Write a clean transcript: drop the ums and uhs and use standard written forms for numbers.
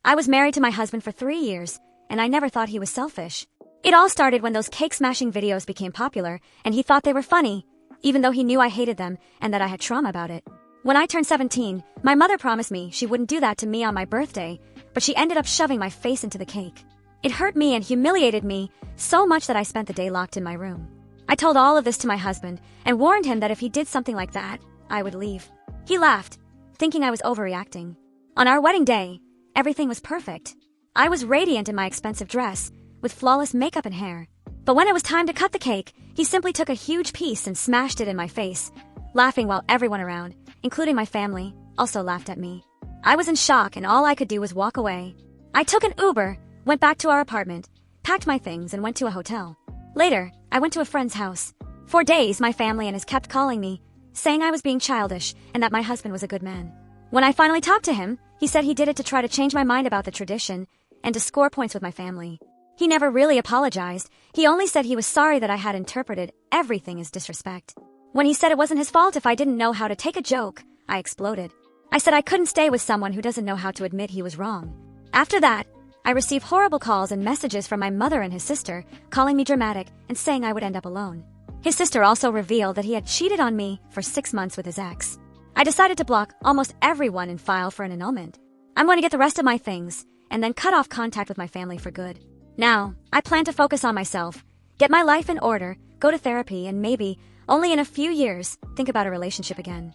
I was married to my husband for 3 years, and I never thought he was selfish. It all started when those cake smashing videos became popular, and he thought they were funny, even though he knew I hated them and that I had trauma about it. When I turned 17, my mother promised me she wouldn't do that to me on my birthday, but she ended up shoving my face into the cake. It hurt me and humiliated me so much that I spent the day locked in my room. I told all of this to my husband and warned him that if he did something like that, I would leave. He laughed, thinking I was overreacting. On our wedding day, everything was perfect. I was radiant in my expensive dress, with flawless makeup and hair. But when it was time to cut the cake, he simply took a huge piece and smashed it in my face, laughing while everyone around, including my family, also laughed at me. I was in shock and all I could do was walk away. I took an Uber, went back to our apartment, packed my things and went to a hotel. Later, I went to a friend's house. For days, my family and his kept calling me, saying I was being childish and that my husband was a good man. When I finally talked to him, he said he did it to try to change my mind about the tradition and to score points with my family. He never really apologized. He only said he was sorry that I had interpreted everything as disrespect. When he said it wasn't his fault if I didn't know how to take a joke, I exploded. I said I couldn't stay with someone who doesn't know how to admit he was wrong. After that, I received horrible calls and messages from my mother and his sister, calling me dramatic and saying I would end up alone. His sister also revealed that he had cheated on me for 6 months with his ex. I decided to block almost everyone and file for an annulment. I'm going to get the rest of my things and then cut off contact with my family for good. Now, I plan to focus on myself, get my life in order, go to therapy, and maybe, only in a few years, think about a relationship again.